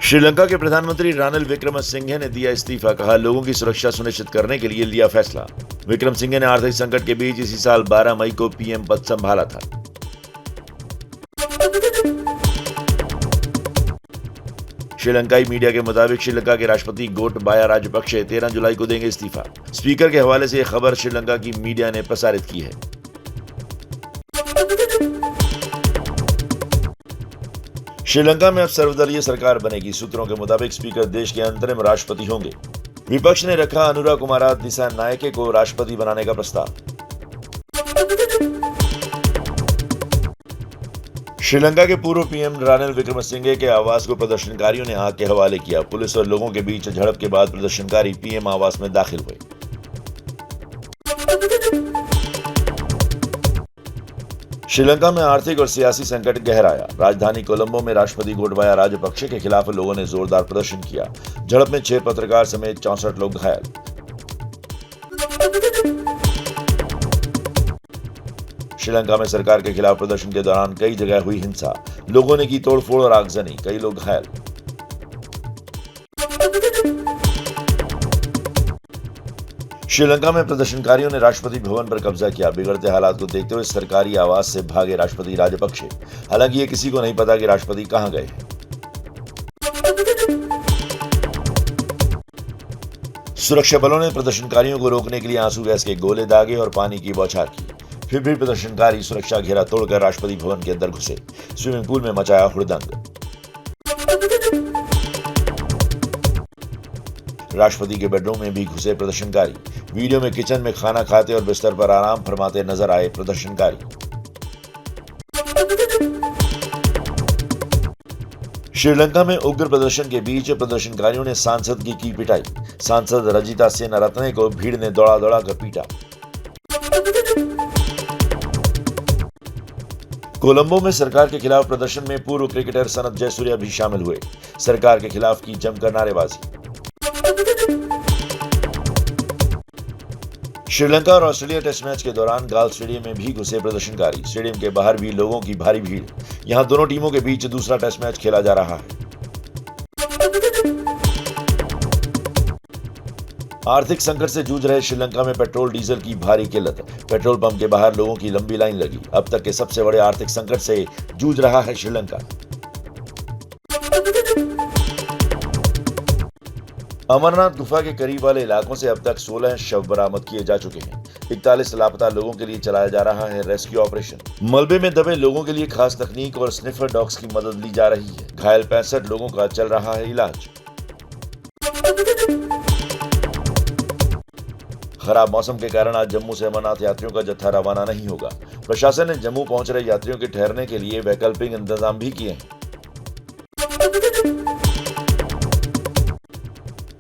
श्रीलंका के प्रधानमंत्री रानिल विक्रमसिंघे ने दिया इस्तीफा। कहा, लोगों की सुरक्षा सुनिश्चित करने के लिए लिया फैसला। विक्रमसिंघे ने आर्थिक संकट के बीच इसी साल 12 मई को पीएम पद संभाला था। श्रीलंकाई मीडिया के मुताबिक श्रीलंका के राष्ट्रपति गोटबाया राजपक्षे 13 जुलाई को देंगे इस्तीफा। स्पीकर के हवाले से यह खबर श्रीलंका की मीडिया ने प्रसारित की है। श्रीलंका में अब सर्वदलीय सरकार बनेगी। सूत्रों के मुताबिक स्पीकर देश के अंतरिम राष्ट्रपति होंगे। विपक्ष ने रखा अनुरा कुमारा दिसानायके को राष्ट्रपति बनाने का प्रस्ताव। श्रीलंका के पूर्व पीएम रानिल विक्रमसिंघे के आवास को प्रदर्शनकारियों ने आग के हवाले किया। पुलिस और लोगों के बीच झड़प के बाद प्रदर्शनकारी पीएम आवास में दाखिल हुए। श्रीलंका में आर्थिक और सियासी संकट गहराया। राजधानी कोलंबो में राष्ट्रपति गोटबाया राजपक्षे के खिलाफ लोगों ने जोरदार प्रदर्शन किया। झड़प में 6 पत्रकार समेत 64 लोग घायल। श्रीलंका में सरकार के खिलाफ प्रदर्शन के दौरान कई जगह हुई हिंसा। लोगों ने की तोड़फोड़ और आगजनी, कई लोग घायल। श्रीलंका में प्रदर्शनकारियों ने राष्ट्रपति भवन पर कब्जा किया। बिगड़ते हालात को देखते हुए सरकारी आवास से भागे राष्ट्रपति राजपक्षे। हालांकि ये किसी को नहीं पता कि राष्ट्रपति कहां गए हैं। सुरक्षा बलों ने प्रदर्शनकारियों को रोकने के लिए आंसू गैस के गोले दागे और पानी की बौछार की। फिर भी प्रदर्शनकारी सुरक्षा घेरा तोड़कर राष्ट्रपति भवन के अंदर घुसे। स्विमिंग पूल में मचाया हुड़दंग। राष्ट्रपति के बेडरूम में भी घुसे प्रदर्शनकारी। वीडियो में किचन में खाना खाते और बिस्तर पर आराम फरमाते नजर आए प्रदर्शनकारी। श्रीलंका में उग्र प्रदर्शन के बीच प्रदर्शनकारियों ने सांसद की पिटाई। सांसद रजिता सेनारत्ने को भीड़ ने दौड़ा दौड़ा कर पीटा। कोलंबो में सरकार के खिलाफ प्रदर्शन में पूर्व क्रिकेटर सनत जयसूर्या भी शामिल हुए। सरकार के खिलाफ की जमकर नारेबाजी। श्रीलंका और ऑस्ट्रेलिया टेस्ट मैच के दौरान गाल स्टेडियम में भी घुसे प्रदर्शनकारी। स्टेडियम के बाहर भी लोगों की भारी भीड़। यहां दोनों टीमों के बीच दूसरा टेस्ट मैच खेला जा रहा है। आर्थिक संकट से जूझ रहे श्रीलंका में पेट्रोल डीजल की भारी किल्लत। पेट्रोल पंप के बाहर लोगों की लंबी लाइन लगी। अब तक के सबसे बड़े आर्थिक संकट से जूझ रहा है श्रीलंका। अमरनाथ गुफा के करीब वाले इलाकों से अब तक 16 शव बरामद किए जा चुके हैं। 41 लापता लोगों के लिए चलाया जा रहा है रेस्क्यू ऑपरेशन। मलबे में दबे लोगों के लिए खास तकनीक और स्निफर डॉग्स की मदद ली जा रही है। घायल 65 लोगों का चल रहा है इलाज। खराब मौसम के कारण आज जम्मू से अमरनाथ यात्रियों का जत्था रवाना नहीं होगा। प्रशासन ने जम्मू पहुंच रहे यात्रियों के ठहरने के लिए वैकल्पिक इंतजाम भी किए हैं।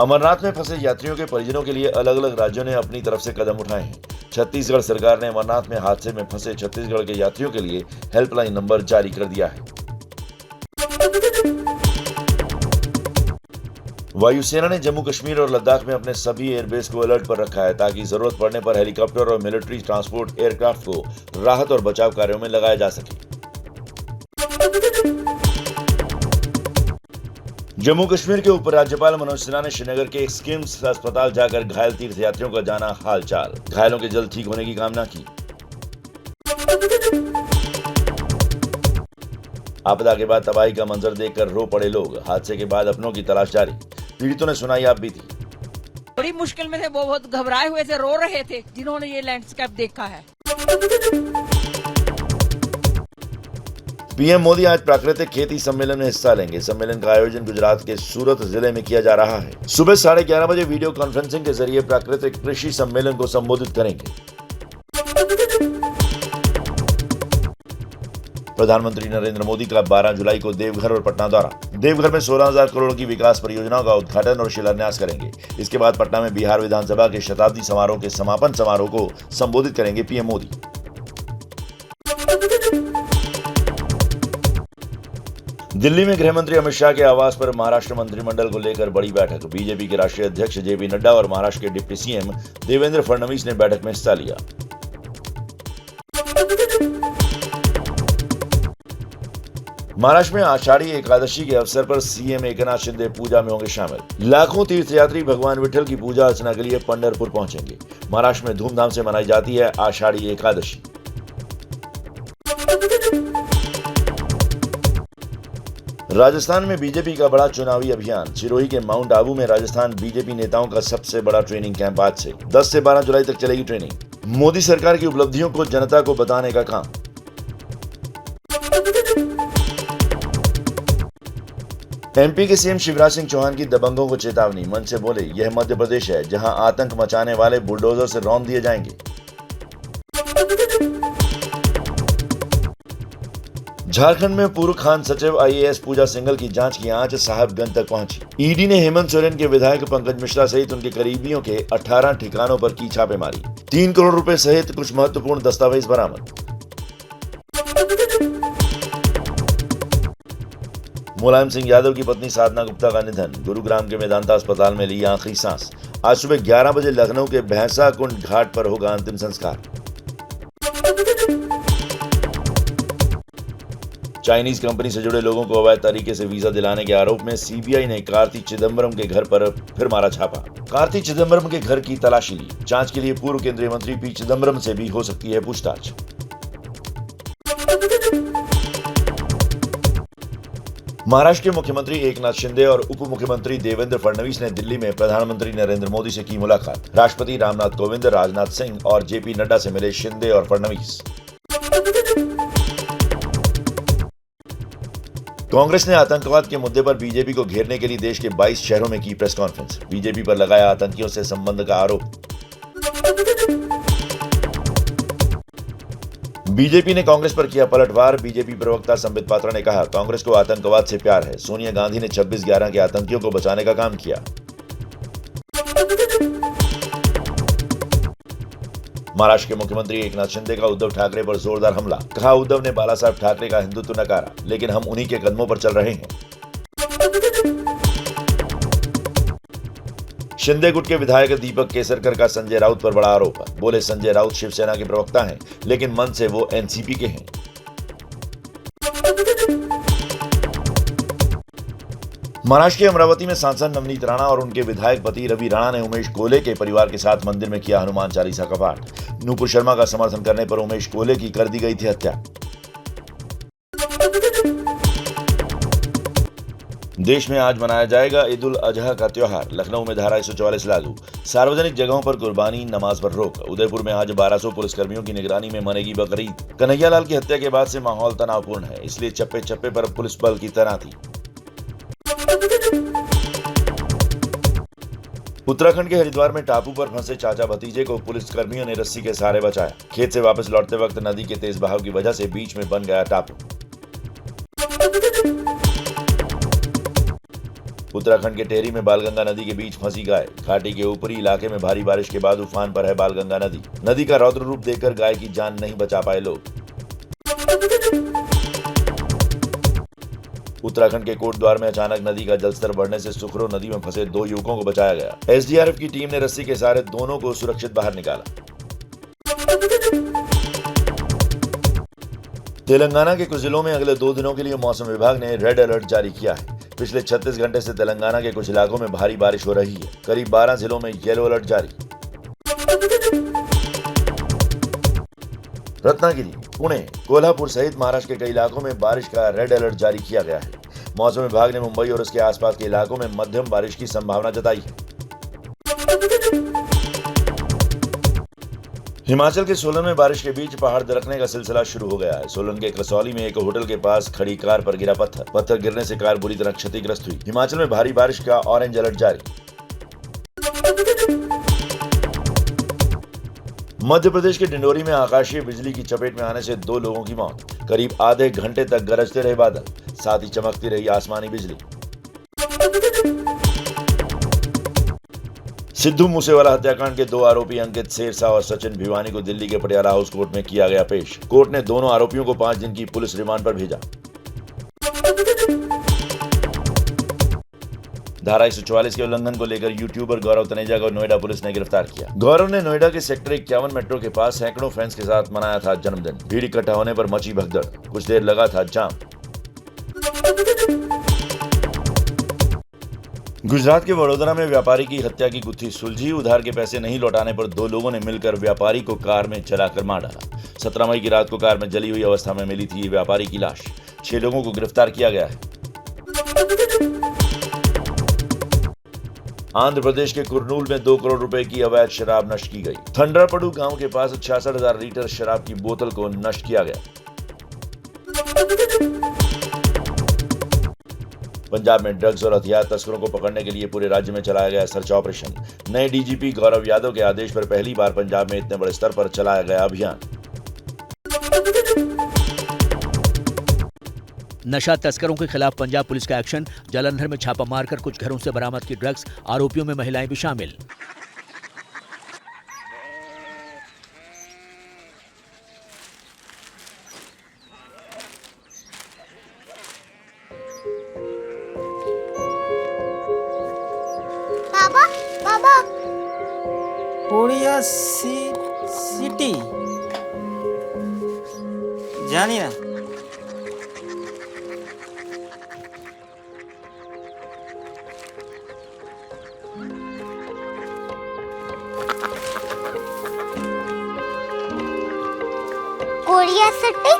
अमरनाथ में फंसे यात्रियों के परिजनों के लिए अलग अलग राज्यों ने अपनी तरफ से कदम उठाए हैं। छत्तीसगढ़ सरकार ने अमरनाथ में हादसे में फंसे छत्तीसगढ़ के यात्रियों के लिए हेल्पलाइन नंबर जारी कर दिया है। वायुसेना ने जम्मू कश्मीर और लद्दाख में अपने सभी एयरबेस को अलर्ट पर रखा है ताकि जरूरत पड़ने पर हेलीकॉप्टर और मिलिट्री ट्रांसपोर्ट एयरक्राफ्ट को राहत और बचाव कार्यों में लगाया जा सके। जम्मू कश्मीर के उपराज्यपाल मनोज सिन्हा ने श्रीनगर के स्किम्स अस्पताल जाकर घायल तीर्थयात्रियों का जाना हालचाल। घायलों के जल्द ठीक होने की कामना की। आपदा के बाद तबाही का मंजर देखकर रो पड़े लोग। हादसे के बाद अपनों की तलाश जारी। पीड़ितों ने सुनाई आप बीती। बड़ी मुश्किल में थे, वो बहुत घबराए हुए थे, रो रहे थे जिन्होंने ये लैंडस्केप देखा है। पीएम मोदी आज प्राकृतिक खेती सम्मेलन में हिस्सा लेंगे। सम्मेलन का आयोजन गुजरात के सूरत जिले में किया जा रहा है। सुबह 11:30 बजे वीडियो कॉन्फ्रेंसिंग के जरिए प्राकृतिक कृषि सम्मेलन को संबोधित करेंगे। प्रधानमंत्री नरेंद्र मोदी का 12 जुलाई को देवघर और पटना दौरा। देवघर में 16,000 करोड़ की विकास परियोजनाओं का उद्घाटन और शिलान्यास करेंगे। इसके बाद पटना में बिहार विधानसभा के शताब्दी समारोह के समापन समारोह को संबोधित करेंगे पीएम मोदी। दिल्ली में गृह मंत्री अमित शाह के आवास पर महाराष्ट्र मंत्रिमंडल को लेकर बड़ी बैठक। बीजेपी के राष्ट्रीय अध्यक्ष जेपी नड्डा और महाराष्ट्र के डिप्टी सीएम देवेंद्र फडणवीस ने बैठक में हिस्सा लिया। महाराष्ट्र में आषाढ़ी एकादशी के अवसर पर सीएम एकनाथ शिंदे पूजा में होंगे शामिल। लाखों तीर्थयात्री भगवान विठल की पूजा अर्चना के लिए पंढरपुर पहुंचेंगे। महाराष्ट्र में धूमधाम से मनाई जाती है आषाढ़ी एकादशी। राजस्थान में बीजेपी का बड़ा चुनावी अभियान। सिरोही के माउंट आबू में राजस्थान बीजेपी नेताओं का सबसे बड़ा ट्रेनिंग कैंप आज से 10 से 12 जुलाई तक चलेगी ट्रेनिंग। मोदी सरकार की उपलब्धियों को जनता को बताने का काम। एमपी के सीएम शिवराज सिंह चौहान की दबंगों को चेतावनी। मंच से बोले, यह मध्य प्रदेश है जहां आतंक मचाने वाले बुलडोजर से रौंद दिए जाएंगे। झारखंड में पूर्व खान सचिव आईएएस पूजा सिंघल की जांच की आंच साहिबगंज तक पहुंची। ईडी ने हेमंत सोरेन के विधायक पंकज मिश्रा सहित उनके करीबियों के 18 ठिकानों पर की छापेमारी। 3 करोड़ रुपए सहित कुछ महत्वपूर्ण दस्तावेज बरामद। मुलायम सिंह यादव की पत्नी साधना गुप्ता का निधन। गुरुग्राम के मेदांता अस्पताल में ली आखिरी सांस। आज सुबह 11 बजे लखनऊ के भैंसा कुंड घाट पर होगा अंतिम संस्कार। चाइनीज कंपनी से जुड़े लोगों को अवैध तरीके से वीजा दिलाने के आरोप में सीबीआई ने कार्ति चिदम्बरम के घर पर फिर मारा छापा। कार्ति चिदम्बरम के घर की तलाशी ली। जांच के लिए पूर्व केंद्रीय मंत्री पी चिदम्बरम से भी हो सकती है पूछताछ। महाराष्ट्र के मुख्यमंत्री एकनाथ शिंदे और उप मुख्यमंत्री देवेंद्र फडणवीस ने दिल्ली में प्रधानमंत्री नरेंद्र मोदी से की मुलाकात। राष्ट्रपति रामनाथ कोविंद, राजनाथ सिंह और जेपी नड्डा से मिले शिंदे और फडणवीस। कांग्रेस ने आतंकवाद के मुद्दे पर बीजेपी को घेरने के लिए देश के 22 शहरों में की प्रेस कॉन्फ्रेंस। बीजेपी पर लगाया आतंकियों से संबंध का आरोप। बीजेपी ने कांग्रेस पर किया पलटवार। बीजेपी प्रवक्ता संबित पात्रा ने कहा, कांग्रेस को आतंकवाद से प्यार है। सोनिया गांधी ने 26/11 के आतंकियों को बचाने का काम किया। महाराष्ट्र के मुख्यमंत्री एकनाथ शिंदे का उद्धव ठाकरे पर जोरदार हमला। कहा, उद्धव ने बाला साहब ठाकरे का हिंदुत्व नकारा, लेकिन हम उन्हीं के कदमों पर चल रहे हैं। शिंदे गुट के विधायक दीपक केसरकर का संजय राउत पर बड़ा आरोप। बोले, संजय राउत शिवसेना के प्रवक्ता हैं, लेकिन मन से वो एनसीपी के हैं। महाराष्ट्र के अमरावती में सांसद नवनीत राणा और उनके विधायक पति रवि राणा ने उमेश कोले के परिवार के साथ मंदिर में किया हनुमान चालीसा का पाठ। नूपुर शर्मा का समर्थन करने पर उमेश कोले की कर दी गई थी हत्या। देश में आज मनाया जाएगा ईद उल अजहा का त्योहार। लखनऊ में धारा 144 लागू। सार्वजनिक जगहों पर कुर्बानी, नमाज पर रोक। उदयपुर में आज 1200 पुलिसकर्मियों की निगरानी में मनेगी बकरीद। कन्हैयालाल की हत्या के बाद से माहौल तनावपूर्ण है, इसलिए चप्पे चप्पे पर पुलिस बल की तैनाती। उत्तराखंड के हरिद्वार में टापू पर फंसे चाचा भतीजे को पुलिसकर्मियों ने रस्सी के सहारे बचाया। खेत से वापस लौटते वक्त नदी के तेज बहाव की वजह से बीच में बन गया टापू। उत्तराखंड के टेहरी में बालगंगा नदी के बीच फंसी गाय। घाटी के ऊपरी इलाके में भारी बारिश के बाद उफान पर है बालगंगा नदी। नदी का रौद्र रूप देखकर गाय की जान नहीं बचा पाए लोग। उत्तराखंड के कोटद्वार में अचानक नदी का जलस्तर बढ़ने से सुखरो नदी में फंसे 2 युवकों को बचाया गया। एसडीआरएफ की टीम ने रस्सी के सहारे दोनों को सुरक्षित बाहर निकाला। तेलंगाना के कुछ जिलों में अगले 2 दिनों के लिए मौसम विभाग ने रेड अलर्ट जारी किया है। पिछले 36 घंटे से तेलंगाना के कुछ इलाकों में भारी बारिश हो रही है। करीब 12 जिलों में येलो अलर्ट जारी। रत्नागिरी, पुणे, कोल्हापुर सहित महाराष्ट्र के कई इलाकों में बारिश का रेड अलर्ट जारी किया गया है। मौसम विभाग ने मुंबई और उसके आसपास के इलाकों में मध्यम बारिश की संभावना जताई है। हिमाचल के सोलन में बारिश के बीच पहाड़ दरकने का सिलसिला शुरू हो गया है। सोलन के कसौली में एक होटल के पास खड़ी कार पर गिरा पत्थर गिरने से कार बुरी तरह क्षतिग्रस्त हुई। हिमाचल में भारी बारिश का ऑरेंज अलर्ट जारी। मध्य प्रदेश के डिंडोरी में आकाशीय बिजली की चपेट में आने से 2 लोगों की मौत। करीब आधे घंटे तक गरजते रहे बादल, साथ ही चमकती रही आसमानी बिजली। सिद्धू मूसेवाला हत्याकांड के 2 आरोपी अंकित सेरसा और सचिन भिवानी को दिल्ली के पटियाला हाउस कोर्ट में किया गया पेश। कोर्ट ने दोनों आरोपियों को 5 दिन की पुलिस रिमांड पर भेजा। धारा 144 के उल्लंघन को लेकर यूट्यूबर गौरव तनेजा को नोएडा पुलिस ने गिरफ्तार किया। गौरव ने नोएडा के सेक्टर 51 मेट्रो के पास सैकड़ों फ्रेंड्स के साथ मनाया था जन्मदिन। भीड़ इकट्ठा होने पर मची भगदड़, कुछ देर लगा था जाम। गुजरात के वडोदरा में व्यापारी की हत्या की गुत्थी सुलझी। उधार के पैसे नहीं लौटाने पर 2 लोगों ने मिलकर व्यापारी को कार में जलाकर मार डाला। 17 मई की रात को कार में जली हुई अवस्था में मिली थी व्यापारी की लाश। 6 लोगों को गिरफ्तार किया गया है। आंध्र प्रदेश के कुरनूल में 2 करोड़ रुपए की अवैध शराब नष्ट की गई। थंडरापड़ू गांव के पास 66,000 लीटर शराब की बोतल को नष्ट किया गया। पंजाब में ड्रग्स और हथियार तस्करों को पकड़ने के लिए पूरे राज्य में चलाया गया सर्च ऑपरेशन। नए डीजीपी गौरव यादव के आदेश पर पहली बार पंजाब में इतने बड़े स्तर पर चलाया गया अभियान। नशा तस्करों के खिलाफ पंजाब पुलिस का एक्शन। जालंधर में छापा मारकर कुछ घरों से बरामद की ड्रग्स। आरोपियों में महिलाएं भी शामिल। बाबा बाबा कोरिया सिटी जानी ना। कोरिया सिटी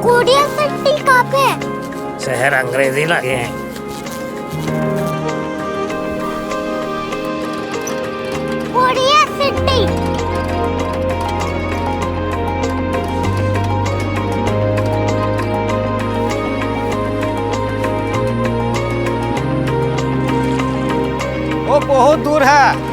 कोरिया सिटी कहाँ पे है? शहर अंग्रेजी लगे हैं। कोरिया सिटी वो बहुत दूर है।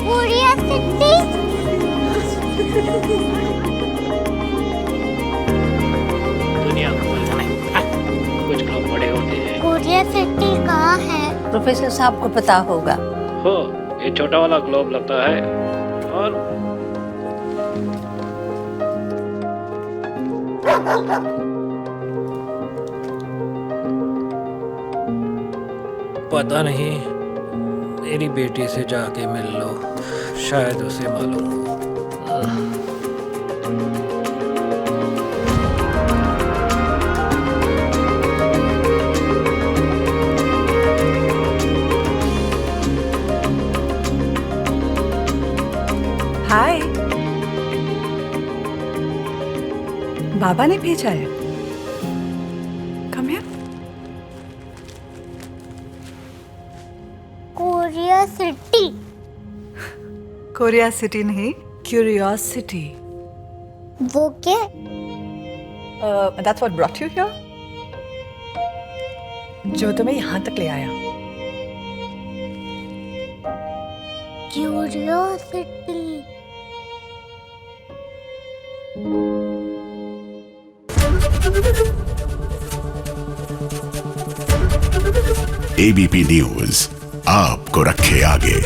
कोरिया सिटी दुनिया को बोलना नहीं। कुछ लोग बड़े होते हैं। कोरिया सिटी कहाँ है? प्रोफेसर साहब को पता होगा। हो, ये छोटा वाला ग्लोब लगता है और पता नहीं, मेरी बेटी से जाके मिल लो, शायद उसे मालूम हो। हाय, बाबा ने भेजा है। Come here. Korea city Korea city नहीं, क्यूरियोसिटी। वो क्या? That's what brought you here. जो तुम्हें यहाँ तक ले आया। क्यूरियोसिटी एबीपी न्यूज आपको रखे आगे।